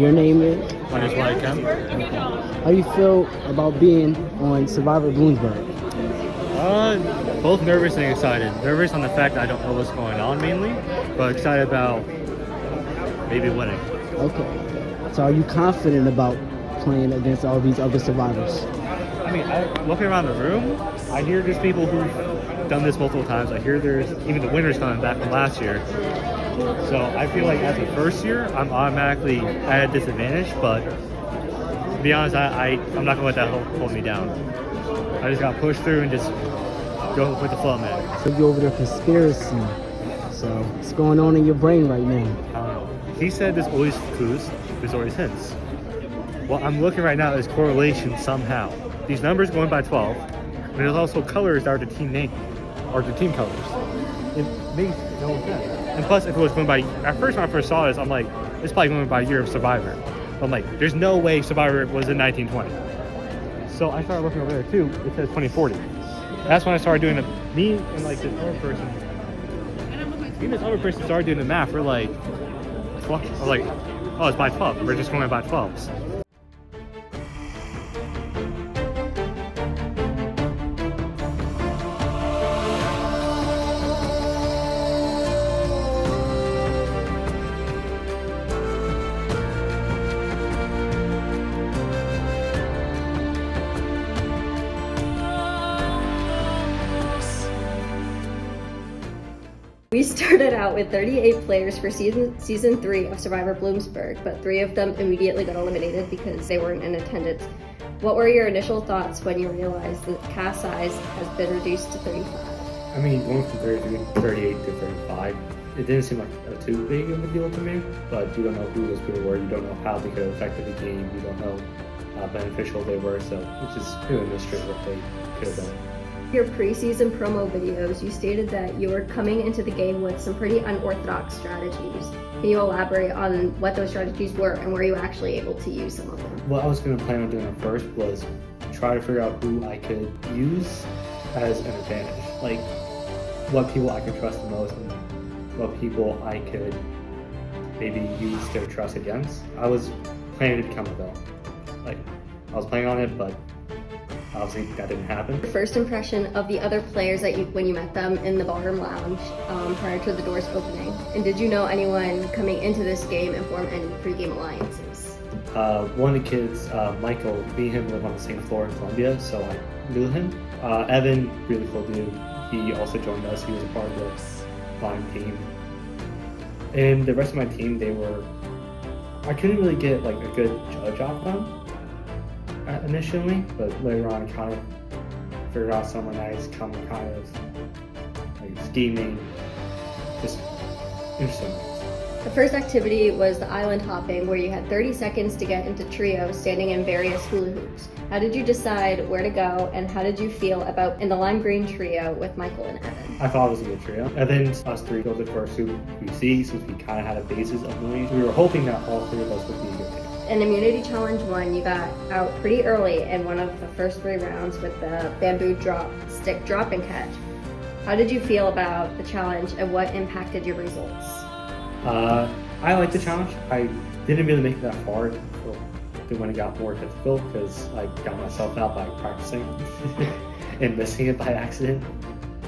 Your name is? My name is Wyatt Kemp. How do you feel about being on Survivor Bloomsburg? Both nervous and excited. Nervous on the fact I don't know what's going on mainly, but excited about maybe winning. Okay. So are you confident about playing against all these other survivors? I mean, looking around the room, I hear there's people who've done this multiple times. I hear there's even the winners coming back from last year. So I feel like as a first year, I'm automatically at a disadvantage, but to be honest, I'm not going to let that hold me down. I just got to push through and just go with the flow, man. So you're over there conspiracy. So what's going on in your brain right now? I don't know. He said there's always clues, there's always hints. What I'm looking right now is correlation somehow. These numbers going by 12, and there's also colors that are the team name, or the team colors. It makes no sense. And plus, if it was going by, at first when I first saw this, I'm like, it's probably going by year of Survivor. But I'm like, there's no way Survivor was in 1920. So I started looking over there too. It says 2040. That's when I started doing it. Me and like this other person, started doing the math. We're like, 12. I was like, oh, it's by 12. We're just going by 12s. We started out with 38 players for season 3 of Survivor Bloomsburg, but 3 of them immediately got eliminated because they weren't in attendance. What were your initial thoughts when you realized the cast size has been reduced to 35? I mean, going from 38 to 35, it didn't seem like too big of a deal to me, but you don't know who those people were, you don't know how they could have affected the game, you don't know how beneficial they were, so it's just really a mystery what they could have done. Your preseason promo videos, you stated that you were coming into the game with some pretty unorthodox strategies. Can you elaborate on what those strategies were and were you actually able to use some of them? What I was going to plan on doing at first was try to figure out who I could use as an advantage. Like, what people I could trust the most and what people I could maybe use their trust against. I was planning to become a villain. Like, I was planning on it, but obviously that didn't happen. Your first impression of the other players that when you met them in the ballroom lounge prior to the doors opening, and did you know anyone coming into this game and form any pre-game alliances? One of the kids, Michael, me and him live on the same floor in Columbia, so I knew him. Evan, really cool dude, he also joined us. He was a part of the flying team. And the rest of my team, I couldn't really get like a good judge off them initially, but later on I kind of figured out someone nice, kind of like scheming, just interesting. The first activity was the island hopping, where you had 30 seconds to get into trios standing in various hula hoops. How did you decide where to go, and how did you feel about in the lime green trio with Michael and Evan? I thought it was a good trio. Evan, us 3 built the first suit we see, since we kind of had a basis of knowing. We were hoping that all 3 of us would be a good team. In Immunity Challenge 1, you got out pretty early in one of the first 3 rounds with the bamboo stick drop and catch. How did you feel about the challenge and what impacted your results? I liked the challenge. I didn't really make it that far when it got more difficult because I got myself out by practicing and missing it by accident.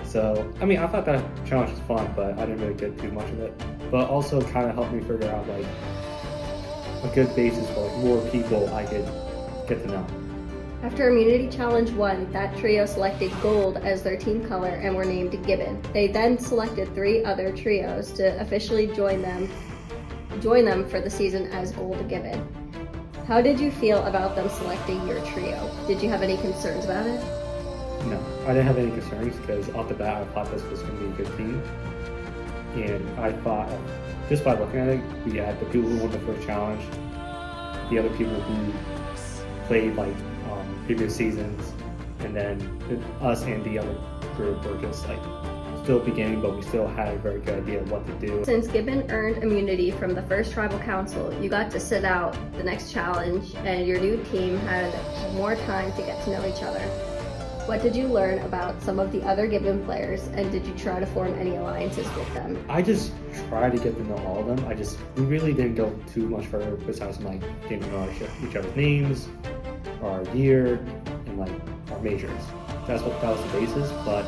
So, I mean, I thought that challenge was fun, but I didn't really get too much of it. But also kind of helped me figure out like a good basis for like more people I could get to know. After Immunity Challenge 1, that trio selected gold as their team color and were named GIBBON. They then selected 3 other trios to officially join them for the season as Gold GIBBON. How did you feel about them selecting your trio? Did you have any concerns about it? No, I didn't have any concerns because off the bat I thought this was going to be a good team. And I thought, just by looking at it, we had the people who won the first challenge, the other people who played like previous seasons, and then us and the other group were just like still beginning, but we still had a very good idea of what to do. Since GIBBON earned immunity from the first tribal council, you got to sit out the next challenge and your new team had more time to get to know each other. What did you learn about some of the other Gibbon players, and did you try to form any alliances with them? I just tried to get to know all of them. We really didn't go too much further besides like getting to know each other's names, our year, and like our majors. That was the basis, but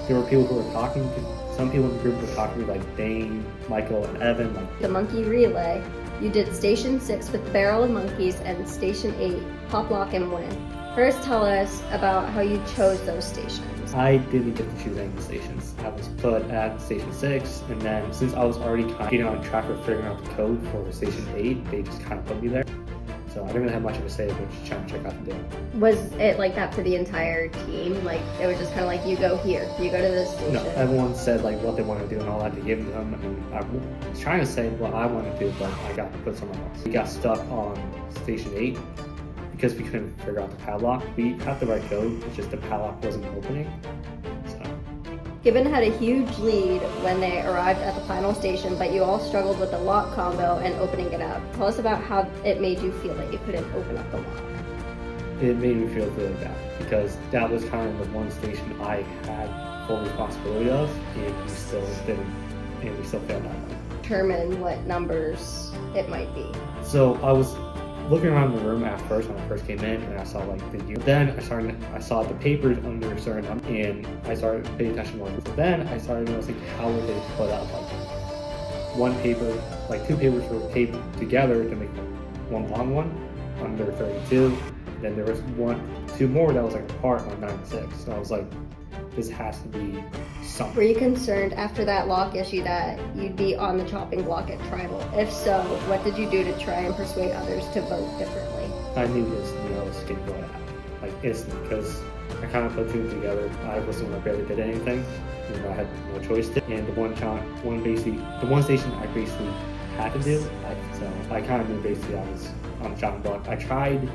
there were people who were talking to, some people in the group were talking to like Dane, Michael, and Evan. The monkey relay, you did Station 6 with the barrel of monkeys and Station 8, pop, lock, and win. First, tell us about how you chose those stations. I didn't get to choose any of the stations. I was put at Station 6, and then since I was already kind of getting on track of figuring out the code for Station 8, they just kind of put me there. So I didn't really have much of a say, but just trying to check out the demo. Was it like that for the entire team? Like, it was just kind of like, you go here, you go to this station? No, everyone said like what they want to do and all that to give them, and I was trying to say what I want to do, but I got put somewhere else. We got stuck on Station 8 because we couldn't figure out the padlock. We had the right code, it's just the padlock wasn't opening. So. Gibbon had a huge lead when they arrived at the final station, but you all struggled with the lock combo and opening it up. Tell us about how it made you feel that you couldn't open up the lock. It made me feel really bad because that was kind of the one station I had full responsibility of, and we still failed that one. Determine what numbers it might be. So I was looking around the room at first when I first came in, and I saw like the unit. Then I saw the papers under a certain number, and I started paying attention more. So then I started noticing how were they put up. Like one paper, like two papers were taped together to make one long one under 32. Then there was two more that was like apart on 96. So I was like, this has to be something. Were you concerned after that lock issue that you'd be on the chopping block at Tribal? If so, what did you do to try and persuade others to vote differently? I knew this, I was getting voted out, like instantly, because I kind of put two together. I was the one that barely did anything, I had no choice to. And the one station I basically had to do, so I kind of knew basically I was on the chopping block. I tried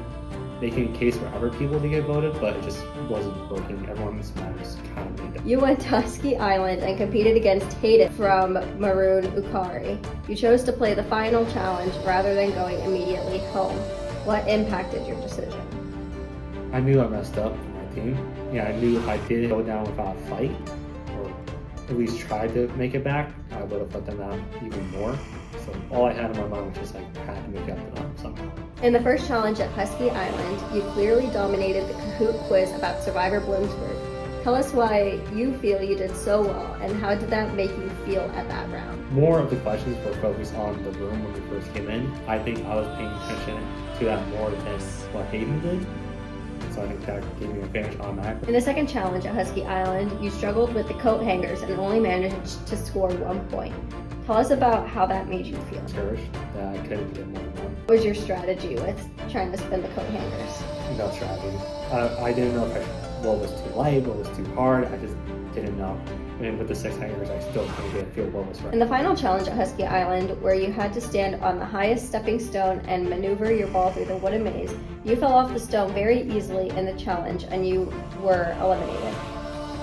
making a case for other people to get voted, but it just wasn't working. Everyone's mind was kind of made up. You went to Husky Island and competed against Hayden from Maroon Ukari. You chose to play the final challenge rather than going immediately home. What impacted your decision? I knew I messed up for my team. Yeah, I knew if I did go down without a fight, or at least tried to make it back, I would have put them down even more. So all I had in my mind was just like, I had to make up to them somehow. In the first challenge at Husky Island, you clearly dominated the Kahoot quiz about Survivor Bloomsburg. Tell us why you feel you did so well, and how did that make you feel at that round? More of the questions were focused on the room when we first came in. I think I was paying attention to that more than what Hayden did. So I think that gave me an advantage automatically. In the second challenge at Husky Island, you struggled with the coat hangers and only managed to score 1 point. Tell us about how that made you feel. Discouraged that I couldn't get more than one. What was your strategy with trying to spin the coat hangers? No strategy. I didn't know what was too light, what was too hard. I just didn't know. And with the 6 hangers, I still couldn't get a feel what was right. In the final challenge at Husky Island, where you had to stand on the highest stepping stone and maneuver your ball through the wooden maze, you fell off the stone very easily in the challenge and you were eliminated.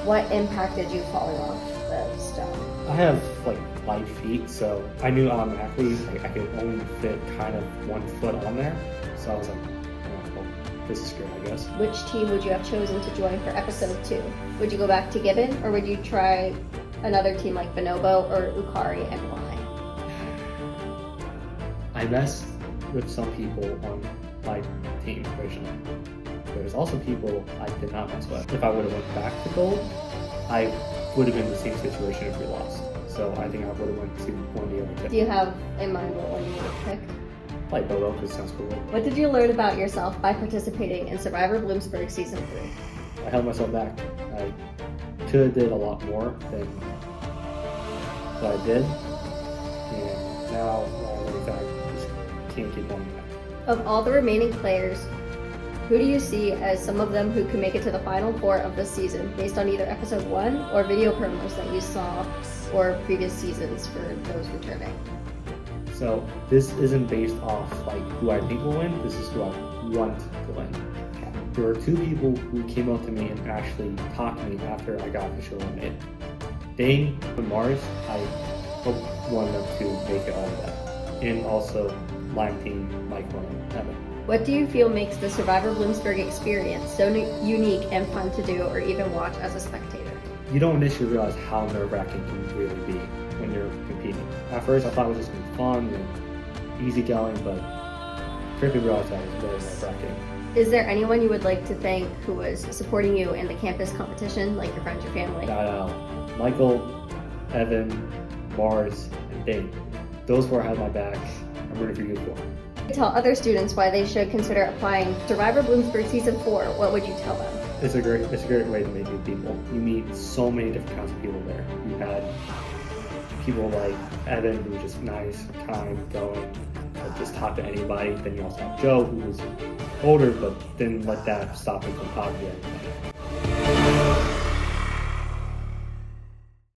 What impacted you falling off the stone? I have like light feet, so I knew automatically like I could only fit kind of 1 foot on there. So I was like, well, this is good, I guess. Which team would you have chosen to join for episode 2? Would you go back to Gibbon, or would you try another team like Bonobo or Ukari, and why? I messed with some people on my team originally. There's also people I did not mess with. If I would have went back to gold, I would have been in the same situation if we lost. So I think I would have went to one of the other two. Do you have in mind what one you would have picked? Like Bobo, because it sounds cool. What did you learn about yourself by participating in Survivor Bloomsburg Season 3? I held myself back. I could have did a lot more than what I did. And now I learned that I just can't keep going back. Of all the remaining players, who do you see as some of them who can make it to the final 4 of this season, based on either episode 1 or video promos that you saw or previous seasons for those returning? So this isn't based off like who I think will win, this is who I want to win. There were 2 people who came up to me and actually talked to me after I got officially eliminated. Dane and Mars, I hope one of them to make it all the way. And also Lime Team, Michael, and Evan. What do you feel makes the Survivor Bloomsburg experience so unique and fun to do or even watch as a spectator? You don't initially realize how nerve-wracking it can really be when you're competing. At first, I thought it was just going to be fun and easygoing, but quickly realized that it was really nerve-wracking. Is there anyone you would like to thank who was supporting you in the campus competition, like your friends, your family? Shout out Michael, Evan, Mars, and Dave. Those four had my back. I'm rooting for you four. Tell other students why they should consider applying Survivor Bloomsburg Season 4. What would you tell them? It's a great way to meet new people. You meet so many different kinds of people there. You had people like Evan, who was just nice, kind, going, could just talk to anybody. Then you also have Joe, who was older, but didn't let that stop him from talking to anybody.